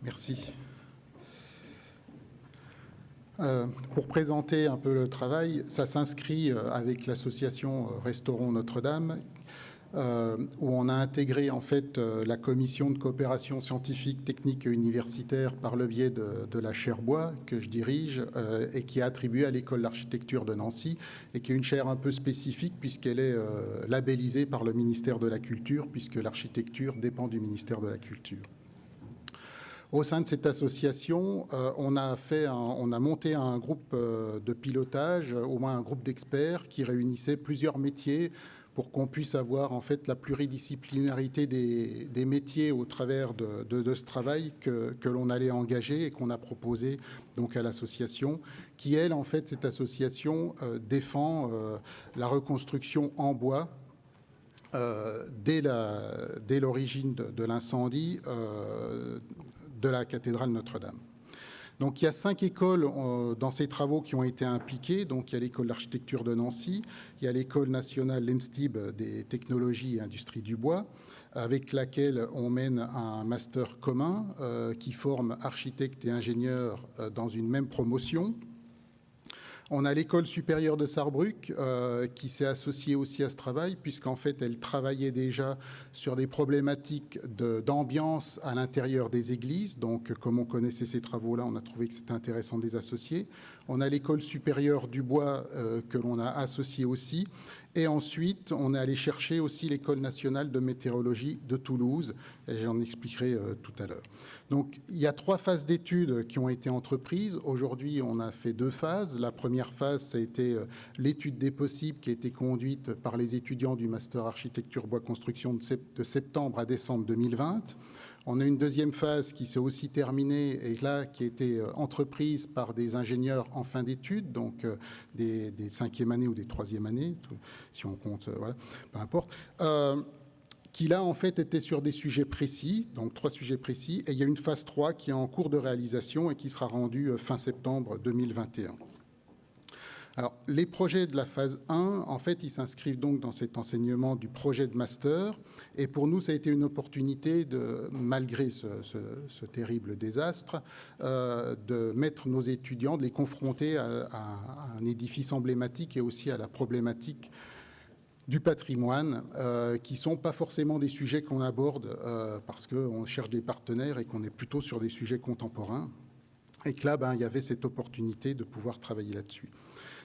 Merci. Pour présenter un peu le travail, ça s'inscrit avec l'association Restaurons Notre-Dame, où on a intégré en fait la commission de coopération scientifique, technique et universitaire par le biais de la chaire Bois que je dirige et qui est attribuée à l'école d'architecture de Nancy et qui est une chaire un peu spécifique puisqu'elle est labellisée par le ministère de la Culture puisque l'architecture dépend du ministère de la Culture. Au sein de cette association, on a monté un groupe de pilotage, au moins un groupe d'experts qui réunissait plusieurs métiers pour qu'on puisse avoir en fait la pluridisciplinarité des métiers au travers de ce travail que l'on allait engager et qu'on a proposé donc à l'association, qui elle en fait cette association défend la reconstruction en bois dès l'origine de l'incendie de la cathédrale Notre-Dame. Donc il y a 5 écoles dans ces travaux qui ont été impliquées. Donc il y a l'école d'architecture de Nancy, il y a l'école nationale l'ENSTIB des technologies et industries du bois, avec laquelle on mène un master commun qui forme architectes et ingénieurs dans une même promotion. On a l'école supérieure de Sarrebruck qui s'est associée aussi à ce travail, puisqu'en fait, elle travaillait déjà sur des problématiques d'ambiance à l'intérieur des églises. Donc, comme on connaissait ces travaux-là, on a trouvé que c'était intéressant de les associer. On a l'école supérieure du bois que l'on a associée aussi. Et ensuite, on est allé chercher aussi l'école nationale de météorologie de Toulouse, et j'en expliquerai tout à l'heure. Donc, il y a 3 phases d'études qui ont été entreprises. Aujourd'hui, on a fait 2 phases. La première phase, ça a été l'étude des possibles qui a été conduite par les étudiants du Master Architecture Bois Construction de septembre à décembre 2020. On a une deuxième phase qui s'est aussi terminée et là qui a été entreprise par des ingénieurs en fin d'études, donc des 5e années ou des 3e années, si on compte, voilà, peu importe, qui là en fait était sur des sujets précis, donc 3 sujets précis, et il y a une phase 3 qui est en cours de réalisation et qui sera rendue fin septembre 2021. Alors, les projets de la phase 1, en fait, ils s'inscrivent donc dans cet enseignement du projet de master. Et pour nous, ça a été une opportunité, malgré ce terrible désastre, de mettre nos étudiants, de les confronter à un édifice emblématique et aussi à la problématique du patrimoine, qui ne sont pas forcément des sujets qu'on aborde parce qu'on cherche des partenaires et qu'on est plutôt sur des sujets contemporains. Et que là, il y avait cette opportunité de pouvoir travailler là-dessus.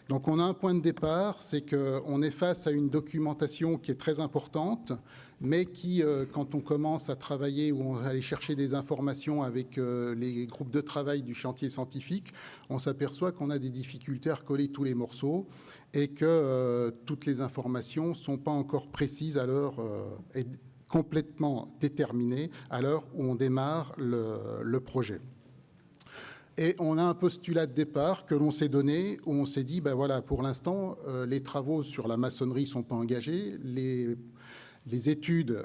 Donc on a un point de départ, c'est qu'on est face à une documentation qui est très importante, mais qui, quand on commence à travailler ou on va aller chercher des informations avec les groupes de travail du chantier scientifique, on s'aperçoit qu'on a des difficultés à recoller tous les morceaux et que toutes les informations ne sont pas encore précises à l'heure et complètement déterminées à l'heure où on démarre le projet. Et on a un postulat de départ que l'on s'est donné, où on s'est dit, ben voilà, pour l'instant, les travaux sur la maçonnerie ne sont pas engagés, les études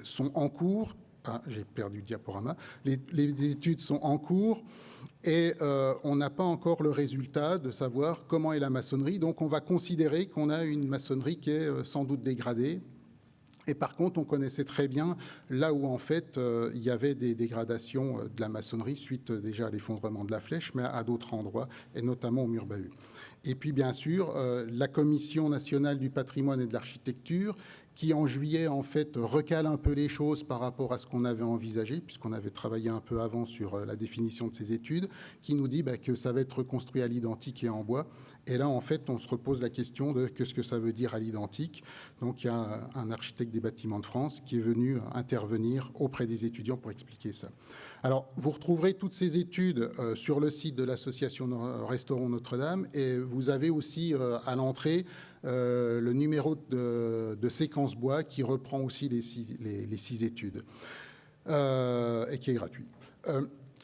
sont en cours. Ah, j'ai perdu le diaporama. Les études sont en cours et on n'a pas encore le résultat de savoir comment est la maçonnerie. Donc, on va considérer qu'on a une maçonnerie qui est sans doute dégradée. Et par contre, on connaissait très bien là où, en fait, il y avait des dégradations de la maçonnerie suite déjà à l'effondrement de la flèche, mais à d'autres endroits, et notamment au mur bahut. Et puis, bien sûr, la Commission nationale du patrimoine et de l'architecture, qui, en juillet, en fait, recale un peu les choses par rapport à ce qu'on avait envisagé, puisqu'on avait travaillé un peu avant sur la définition de ces études, qui nous dit que ça va être reconstruit à l'identique et en bois. Et là, en fait, on se repose la question de ce que ça veut dire à l'identique. Donc, il y a un architecte des bâtiments de France qui est venu intervenir auprès des étudiants pour expliquer ça. Alors, vous retrouverez toutes ces études sur le site de l'association Restaurons Notre-Dame et vous avez aussi à l'entrée le numéro de séquence bois qui reprend aussi les 6 études et qui est gratuit.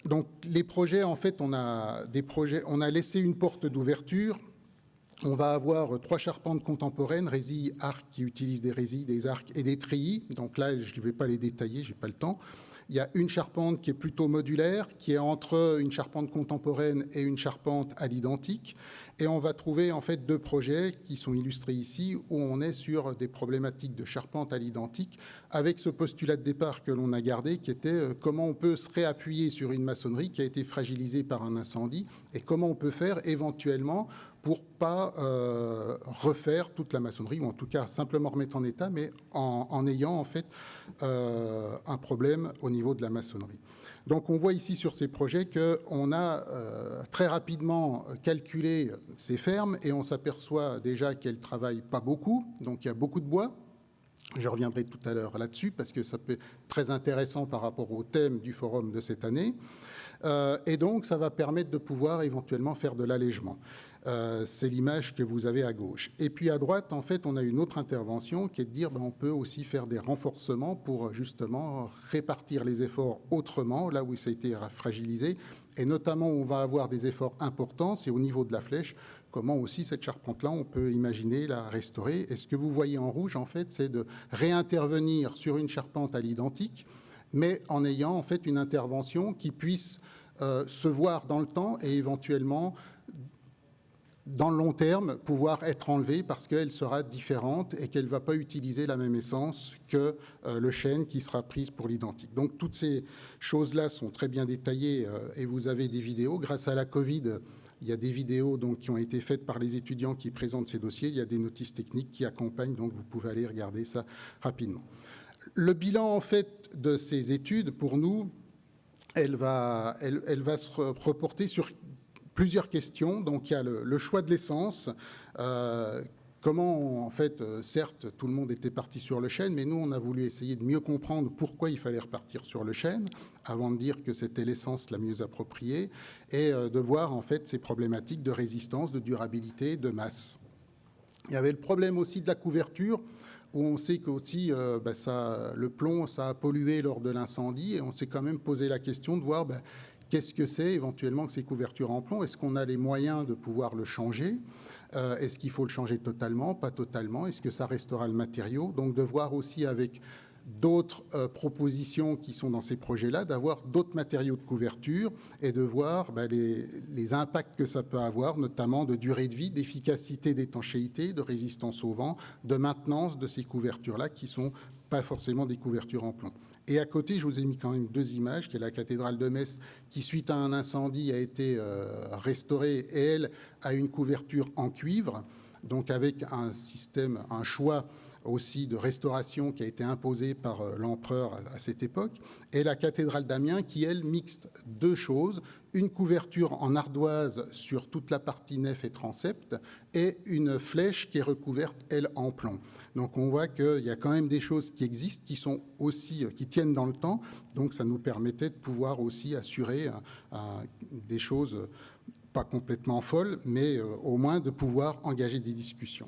Donc, les projets, en fait, on a laissé une porte d'ouverture. On va avoir 3 charpentes contemporaines, résilles, arcs, qui utilisent des résilles, des arcs et des treillis. Donc là, je ne vais pas les détailler, je n'ai pas le temps. Il y a une charpente qui est plutôt modulaire, qui est entre une charpente contemporaine et une charpente à l'identique. Et on va trouver en fait 2 projets qui sont illustrés ici, où on est sur des problématiques de charpente à l'identique, avec ce postulat de départ que l'on a gardé, qui était comment on peut se réappuyer sur une maçonnerie qui a été fragilisée par un incendie, et comment on peut faire éventuellement pour pas refaire toute la maçonnerie, ou en tout cas simplement remettre en état, mais en ayant en fait un problème au niveau de la maçonnerie. Donc on voit ici sur ces projets qu'on a très rapidement calculé ces fermes et on s'aperçoit déjà qu'elles ne travaillent pas beaucoup, donc il y a beaucoup de bois. Je reviendrai tout à l'heure là-dessus parce que ça peut être très intéressant par rapport au thème du forum de cette année. Et donc ça va permettre de pouvoir éventuellement faire de l'allègement. C'est l'image que vous avez à gauche. Et puis à droite, en fait, on a une autre intervention qui est de dire on peut aussi faire des renforcements pour justement répartir les efforts autrement, là où ça a été fragilisé. Et notamment, on va avoir des efforts importants, c'est au niveau de la flèche, comment aussi cette charpente-là, on peut imaginer la restaurer. Et ce que vous voyez en rouge, en fait, c'est de réintervenir sur une charpente à l'identique, mais en ayant en fait une intervention qui puisse se voir dans le temps et éventuellement dans le long terme, pouvoir être enlevée parce qu'elle sera différente et qu'elle ne va pas utiliser la même essence que le chêne qui sera prise pour l'identique. Donc, toutes ces choses-là sont très bien détaillées et vous avez des vidéos. Grâce à la Covid, il y a des vidéos donc, qui ont été faites par les étudiants qui présentent ces dossiers. Il y a des notices techniques qui accompagnent, donc vous pouvez aller regarder ça rapidement. Le bilan, en fait, de ces études, pour nous, elle va se reporter sur plusieurs questions. Donc, il y a le choix de l'essence. Comment, en fait, certes, tout le monde était parti sur le chêne, mais nous, on a voulu essayer de mieux comprendre pourquoi il fallait repartir sur le chêne, avant de dire que c'était l'essence la mieux appropriée, et de voir, en fait, ces problématiques de résistance, de durabilité, de masse. Il y avait le problème aussi de la couverture, où on sait qu'aussi le plomb, ça a pollué lors de l'incendie, et on s'est quand même posé la question de voir qu'est-ce que c'est éventuellement que ces couvertures en plomb? Est-ce qu'on a les moyens de pouvoir le changer? Est-ce qu'il faut le changer totalement? Pas totalement. Est-ce que ça restera le matériau? Donc de voir aussi avec d'autres propositions qui sont dans ces projets-là, d'avoir d'autres matériaux de couverture et de voir les impacts que ça peut avoir, notamment de durée de vie, d'efficacité, d'étanchéité, de résistance au vent, de maintenance de ces couvertures-là qui ne sont pas forcément des couvertures en plomb. Et à côté, je vous ai mis quand même 2 images, qui est la cathédrale de Metz, qui suite à un incendie a été restaurée et elle a une couverture en cuivre, donc avec un système, un choix aussi de restauration qui a été imposé par l'empereur à cette époque, et la cathédrale d'Amiens qui, elle, mixte 2 choses, une couverture en ardoise sur toute la partie nef et transept, et une flèche qui est recouverte, elle, en plomb. Donc on voit qu'il y a quand même des choses qui existent, qui sont aussi, qui tiennent dans le temps, donc ça nous permettait de pouvoir aussi assurer des choses pas complètement folles, mais au moins de pouvoir engager des discussions.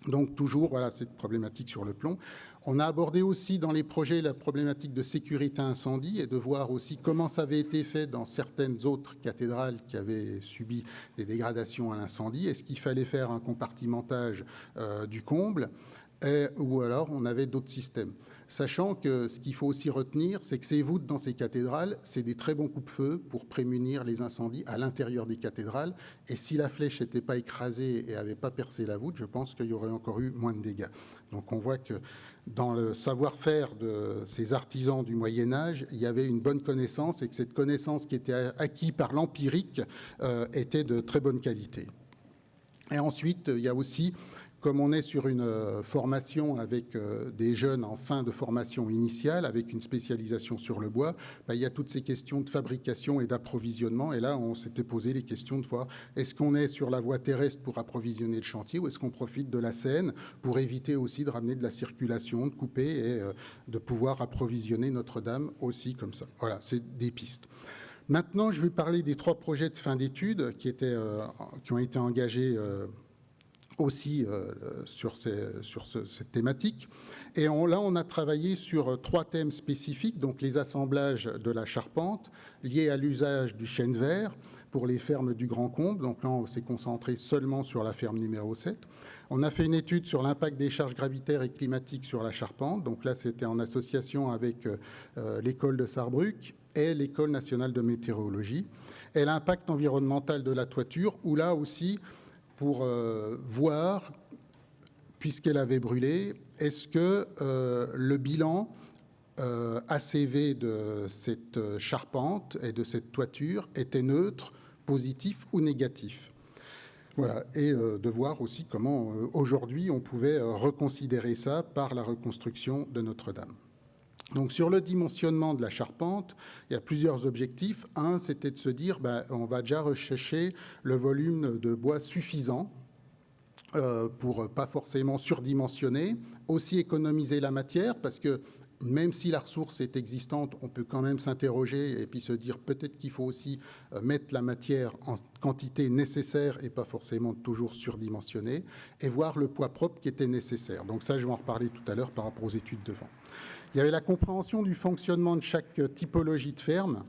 Donc toujours, voilà, cette problématique sur le plomb. On a abordé aussi dans les projets la problématique de sécurité incendie et de voir aussi comment ça avait été fait dans certaines autres cathédrales qui avaient subi des dégradations à l'incendie. Est-ce qu'il fallait faire un compartimentage du comble ou alors on avait d'autres systèmes? Sachant que ce qu'il faut aussi retenir, c'est que ces voûtes dans ces cathédrales, c'est des très bons coupe-feu pour prémunir les incendies à l'intérieur des cathédrales. Et si la flèche n'était pas écrasée et n'avait pas percé la voûte, je pense qu'il y aurait encore eu moins de dégâts. Donc on voit que dans le savoir-faire de ces artisans du Moyen-Âge, il y avait une bonne connaissance et que cette connaissance qui était acquise par l'empirique était de très bonne qualité. Et ensuite, il y a aussi, comme on est sur une formation avec des jeunes en fin de formation initiale, avec une spécialisation sur le bois, il y a toutes ces questions de fabrication et d'approvisionnement. Et là, on s'était posé les questions de voir, est-ce qu'on est sur la voie terrestre pour approvisionner le chantier ou est-ce qu'on profite de la Seine pour éviter aussi de ramener de la circulation, de couper et de pouvoir approvisionner Notre-Dame aussi comme ça. Voilà, c'est des pistes. Maintenant, je vais parler des 3 projets de fin d'études qui ont été engagés aussi sur cette thématique. Et là, on a travaillé sur 3 thèmes spécifiques, donc les assemblages de la charpente liés à l'usage du chêne vert pour les fermes du Grand Combe. Donc là, on s'est concentré seulement sur la ferme numéro 7. On a fait une étude sur l'impact des charges gravitaires et climatiques sur la charpente. Donc là, c'était en association avec l'école de Sarrebruck et l'École nationale de météorologie. Et l'impact environnemental de la toiture, où là aussi, pour voir, puisqu'elle avait brûlé, est-ce que le bilan ACV de cette charpente et de cette toiture était neutre, positif ou négatif. Voilà, et de voir aussi comment aujourd'hui on pouvait reconsidérer ça par la reconstruction de Notre-Dame. Donc sur le dimensionnement de la charpente, il y a plusieurs objectifs. Un, c'était de se dire, on va déjà rechercher le volume de bois suffisant pour pas forcément surdimensionner, aussi économiser la matière, parce que même si la ressource est existante, on peut quand même s'interroger et puis se dire peut-être qu'il faut aussi mettre la matière en quantité nécessaire et pas forcément toujours surdimensionner, et voir le poids propre qui était nécessaire. Donc ça, je vais en reparler tout à l'heure par rapport aux études de vent. Il y avait la compréhension du fonctionnement de chaque typologie de ferme,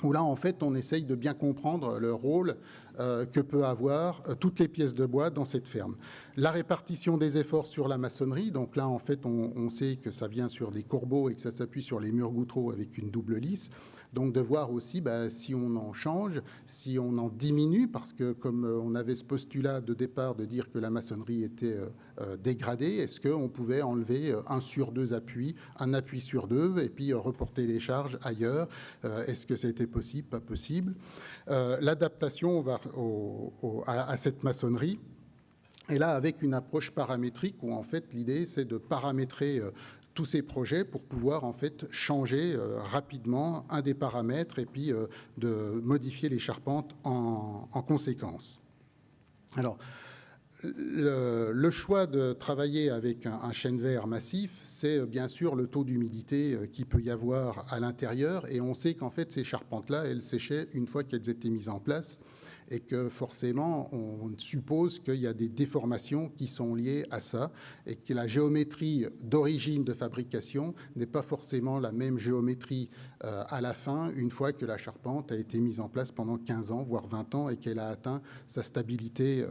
où là, en fait, on essaye de bien comprendre le rôle que peut avoir toutes les pièces de bois dans cette ferme. La répartition des efforts sur la maçonnerie, donc là, en fait, on sait que ça vient sur des courbeaux et que ça s'appuie sur les murs gouttereaux avec une double lisse. Donc, de voir aussi si on en change, si on en diminue, parce que comme on avait ce postulat de départ de dire que la maçonnerie était dégradée, est-ce qu'on pouvait enlever 1 sur 2 appuis, un appui sur 2, et puis reporter les charges ailleurs? Est-ce que c'était possible? Pas possible. L'adaptation à cette maçonnerie. Et là, avec une approche paramétrique où, en fait, l'idée, c'est de paramétrer tous ces projets pour pouvoir, en fait, changer rapidement un des paramètres et puis de modifier les charpentes en conséquence. Alors, le choix de travailler avec un chêne vert massif, c'est bien sûr le taux d'humidité qu'il peut y avoir à l'intérieur. Et on sait qu'en fait, ces charpentes-là, elles séchaient une fois qu'elles étaient mises en place, et que forcément, on suppose qu'il y a des déformations qui sont liées à ça, et que la géométrie d'origine de fabrication n'est pas forcément la même géométrie à la fin, une fois que la charpente a été mise en place pendant 15 ans, voire 20 ans, et qu'elle a atteint sa stabilité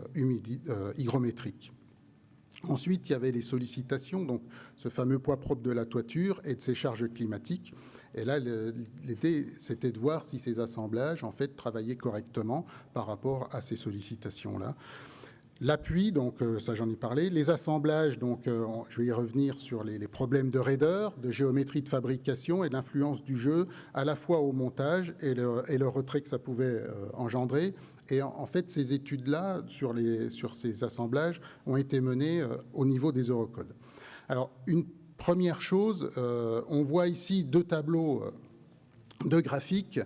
hygrométrique. Ensuite, il y avait les sollicitations, donc ce fameux poids propre de la toiture et de ses charges climatiques. Et là, l'idée, c'était de voir si ces assemblages, en fait, travaillaient correctement par rapport à ces sollicitations-là. L'appui, donc ça j'en ai parlé. Les assemblages, donc je vais y revenir sur les problèmes de raideur, de géométrie de fabrication et d'influence du jeu, à la fois au montage et le retrait que ça pouvait engendrer. Et en fait, ces études-là sur ces assemblages ont été menées au niveau des Eurocodes. Alors, une première chose, on voit ici 2 tableaux de graphiques.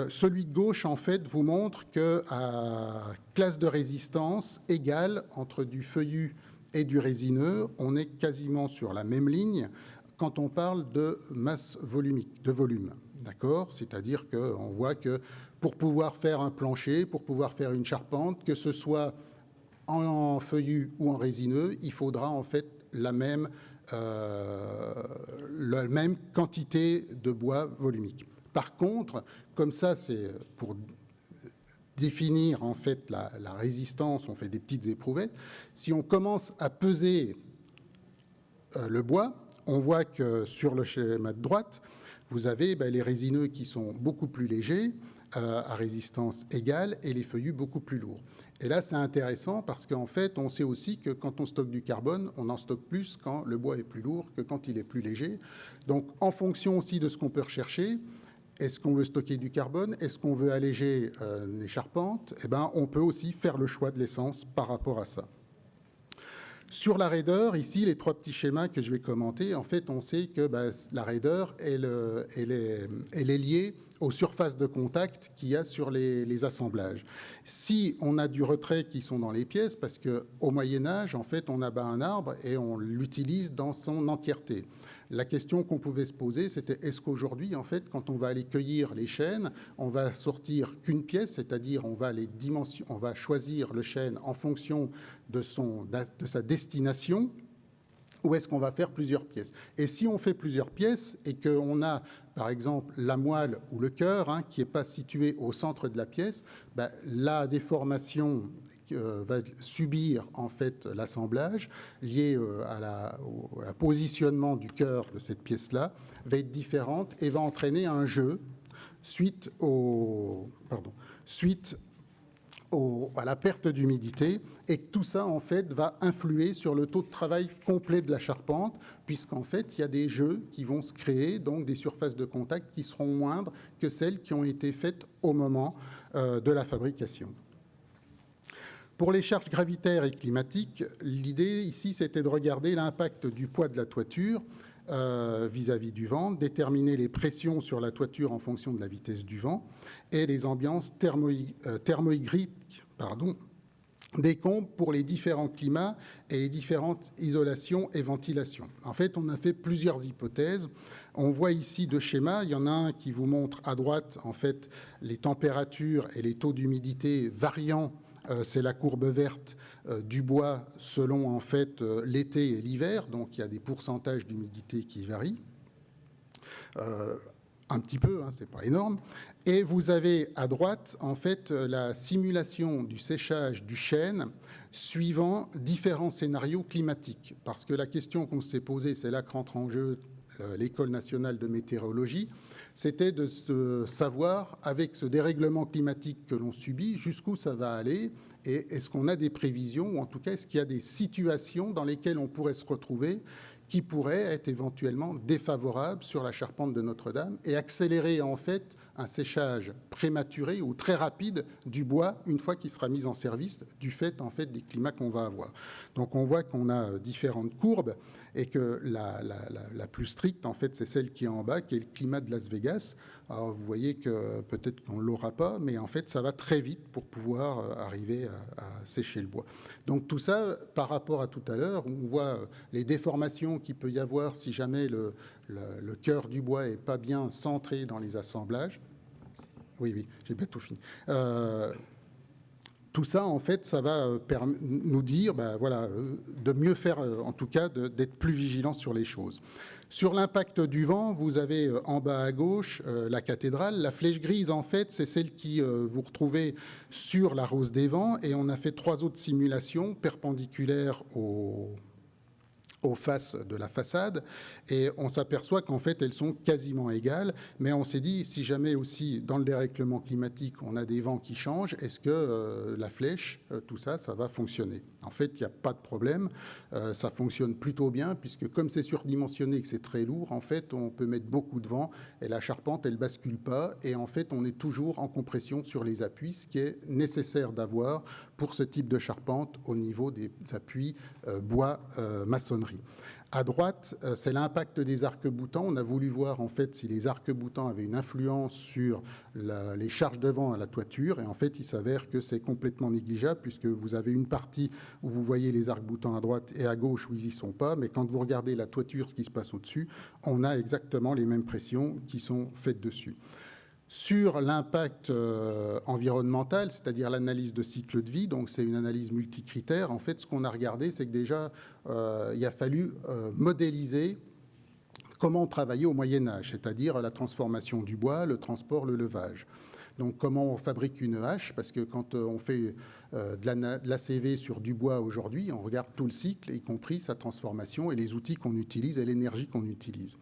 Celui de gauche, en fait, vous montre qu'à classe de résistance égale entre du feuillu et du résineux, on est quasiment sur la même ligne quand on parle de masse volumique, de volume. D'accord ? C'est-à-dire qu'on voit que pour pouvoir faire un plancher, pour pouvoir faire une charpente, que ce soit en feuillu ou en résineux, il faudra en fait la même quantité de bois volumique. Par contre, comme ça, c'est pour définir en fait la résistance, on fait des petites éprouvettes. Si on commence à peser le bois, on voit que sur le schéma de droite, vous avez les résineux qui sont beaucoup plus légers, à résistance égale, et les feuillus beaucoup plus lourds. Et là, c'est intéressant parce qu'en fait, on sait aussi que quand on stocke du carbone, on en stocke plus quand le bois est plus lourd que quand il est plus léger. Donc, en fonction aussi de ce qu'on peut rechercher, est-ce qu'on veut stocker du carbone? Est-ce qu'on veut alléger les charpentes? Eh bien, on peut aussi faire le choix de l'essence par rapport à ça. Sur la raideur, ici, les 3 petits schémas que je vais commenter, en fait, on sait que la raideur, elle est liée aux surfaces de contact qu'il y a sur les assemblages. Si on a du retrait qui sont dans les pièces, parce qu'au Moyen-Âge, en fait, on abat un arbre et on l'utilise dans son entièreté. La question qu'on pouvait se poser, c'était est-ce qu'aujourd'hui, en fait, quand on va aller cueillir les chênes, on va sortir qu'une pièce, c'est-à-dire on va choisir le chêne en fonction de sa destination, ou est-ce qu'on va faire plusieurs pièces? Et si on fait plusieurs pièces et qu'on a, par exemple, la moelle ou le cœur qui n'est pas situé au centre de la pièce, la déformation va subir en fait l'assemblage lié à la positionnement du cœur de cette pièce-là, va être différente et va entraîner un jeu suite à la perte d'humidité, et que tout ça, en fait, va influer sur le taux de travail complet de la charpente, puisqu'en fait, il y a des jeux qui vont se créer, donc des surfaces de contact qui seront moindres que celles qui ont été faites au moment de la fabrication. Pour les charges gravitaires et climatiques, l'idée ici, c'était de regarder l'impact du poids de la toiture vis-à-vis du vent, déterminer les pressions sur la toiture en fonction de la vitesse du vent et les ambiances thermohydriques des combles pour les différents climats et les différentes isolations et ventilations. En fait, on a fait plusieurs hypothèses. On voit ici deux schémas. Il y en a un qui vous montre à droite, en fait, les températures et les taux d'humidité variant. C'est la courbe verte du bois selon en fait l'été et l'hiver, donc il y a des pourcentages d'humidité qui varient un petit peu, c'est pas énorme. Et vous avez à droite en fait la simulation du séchage du chêne suivant différents scénarios climatiques, parce que la question qu'on s'est posée, c'est là qu'entre en jeu l'École nationale de météorologie, c'était de savoir, avec ce dérèglement climatique que l'on subit, jusqu'où ça va aller, et est-ce qu'on a des prévisions, ou en tout cas, est-ce qu'il y a des situations dans lesquelles on pourrait se retrouver qui pourraient être éventuellement défavorables sur la charpente de Notre-Dame et accélérer en fait un séchage prématuré ou très rapide du bois une fois qu'il sera mis en service du fait en fait des climats qu'on va avoir. Donc on voit qu'on a différentes courbes et que la plus stricte en fait c'est celle qui est en bas, qui est le climat de Las Vegas. Alors vous voyez que peut-être qu'on ne l'aura pas, mais en fait ça va très vite pour pouvoir arriver à sécher le bois. Donc tout ça, par rapport à tout à l'heure, on voit les déformations qu'il peut y avoir si jamais le cœur du bois n'est pas bien centré dans les assemblages. Oui, j'ai bien tout fini. Tout ça, en fait, ça va nous dire de mieux faire, en tout cas, d'être plus vigilant sur les choses. Sur l'impact du vent, vous avez en bas à gauche la cathédrale. La flèche grise, en fait, c'est celle qui vous retrouvez sur la Rose des Vents. Et on a fait 3 autres simulations perpendiculaires aux faces de la façade, et on s'aperçoit qu'en fait elles sont quasiment égales, mais on s'est dit si jamais aussi dans le dérèglement climatique on a des vents qui changent, est-ce que la flèche, tout ça va fonctionner? En fait, il n'y a pas de problème, ça fonctionne plutôt bien, puisque comme c'est surdimensionné et que c'est très lourd, en fait on peut mettre beaucoup de vent et la charpente elle bascule pas, et en fait on est toujours en compression sur les appuis, ce qui est nécessaire d'avoir pour ce type de charpente au niveau des appuis bois maçonnerie. À droite, c'est l'impact des arcs-boutants. On a voulu voir en fait si les arcs-boutants avaient une influence sur les charges de vent à la toiture, et en fait il s'avère que c'est complètement négligeable, puisque vous avez une partie où vous voyez les arcs-boutants à droite et à gauche où ils n'y sont pas, mais quand vous regardez la toiture, ce qui se passe au-dessus, on a exactement les mêmes pressions qui sont faites dessus. Sur l'impact environnemental, c'est-à-dire l'analyse de cycle de vie, donc c'est une analyse multicritère. En fait, ce qu'on a regardé, c'est que déjà, il a fallu modéliser comment on travaillait au Moyen-Âge, c'est-à-dire la transformation du bois, le transport, le levage. Donc comment on fabrique une hache, parce que quand on fait de l'ACV sur du bois aujourd'hui, on regarde tout le cycle, y compris sa transformation et les outils qu'on utilise et l'énergie qu'on utilise.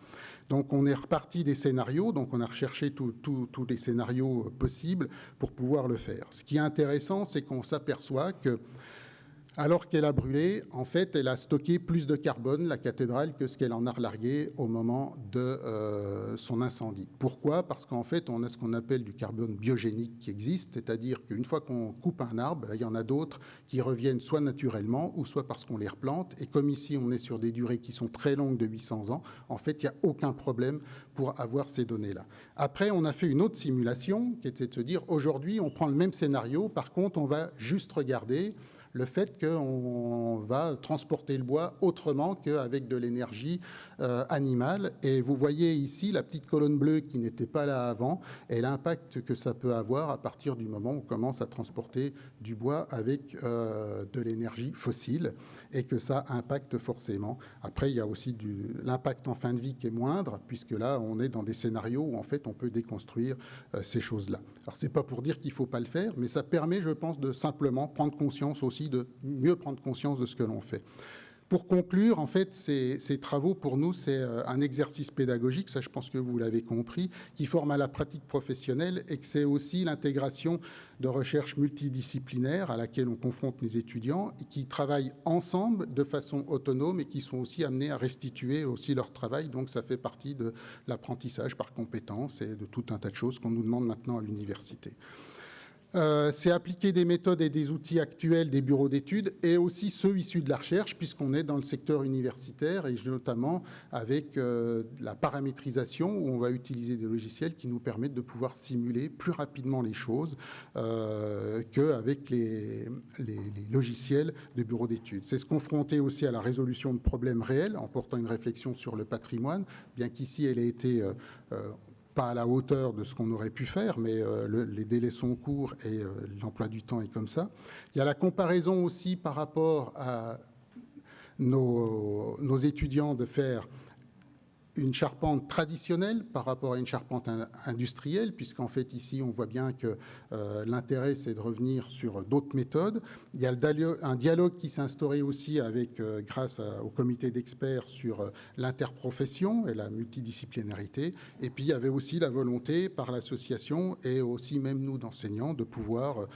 Donc on est reparti des scénarios, donc on a recherché tous les scénarios possibles pour pouvoir le faire. Ce qui est intéressant, c'est qu'on s'aperçoit que alors qu'elle a brûlé, en fait, elle a stocké plus de carbone, la cathédrale, que ce qu'elle en a relargué au moment de son incendie. Pourquoi? Parce qu'en fait, on a ce qu'on appelle du carbone biogénique qui existe, c'est-à-dire qu'une fois qu'on coupe un arbre, il y en a d'autres qui reviennent soit naturellement ou soit parce qu'on les replante. Et comme ici, on est sur des durées qui sont très longues de 800 ans, en fait, il n'y a aucun problème pour avoir ces données-là. Après, on a fait une autre simulation qui était de se dire, aujourd'hui, on prend le même scénario, par contre, on va juste regarder le fait qu'on va transporter le bois autrement qu'avec de l'énergie animale. Et vous voyez ici la petite colonne bleue qui n'était pas là avant et l'impact que ça peut avoir à partir du moment où on commence à transporter du bois avec de l'énergie fossile et que ça impacte forcément. Après, il y a aussi l'impact en fin de vie qui est moindre, puisque là, on est dans des scénarios où en fait, on peut déconstruire ces choses-là. Alors, c'est pas pour dire qu'il faut pas le faire, mais ça permet, je pense, de simplement prendre conscience aussi, de mieux prendre conscience de ce que l'on fait. Pour conclure, en fait, ces travaux, pour nous, c'est un exercice pédagogique, ça je pense que vous l'avez compris, qui forme à la pratique professionnelle et que c'est aussi l'intégration de recherche multidisciplinaire à laquelle on confronte les étudiants et qui travaillent ensemble de façon autonome et qui sont aussi amenés à restituer aussi leur travail. Donc ça fait partie de l'apprentissage par compétences et de tout un tas de choses qu'on nous demande maintenant à l'université. C'est appliquer des méthodes et des outils actuels des bureaux d'études et aussi ceux issus de la recherche, puisqu'on est dans le secteur universitaire et notamment avec la paramétrisation où on va utiliser des logiciels qui nous permettent de pouvoir simuler plus rapidement les choses qu'avec les logiciels de bureaux d'études. C'est se confronter aussi à la résolution de problèmes réels en portant une réflexion sur le patrimoine, bien qu'ici elle ait été pas à la hauteur de ce qu'on aurait pu faire, mais les délais sont courts et l'emploi du temps est comme ça. Il y a la comparaison aussi par rapport à nos étudiants de faire une charpente traditionnelle par rapport à une charpente industrielle, puisqu'en fait ici on voit bien que l'intérêt c'est de revenir sur d'autres méthodes. Il y a un dialogue qui s'est instauré aussi avec, grâce au comité d'experts sur l'interprofession et la multidisciplinarité. Et puis il y avait aussi la volonté par l'association et aussi même nous d'enseignants de pouvoir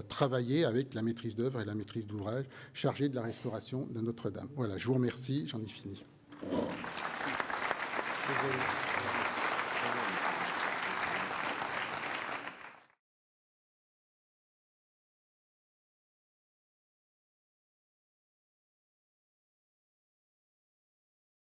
travailler avec la maîtrise d'œuvre et la maîtrise d'ouvrage chargée de la restauration de Notre-Dame. Voilà, je vous remercie, j'en ai fini. Désolé.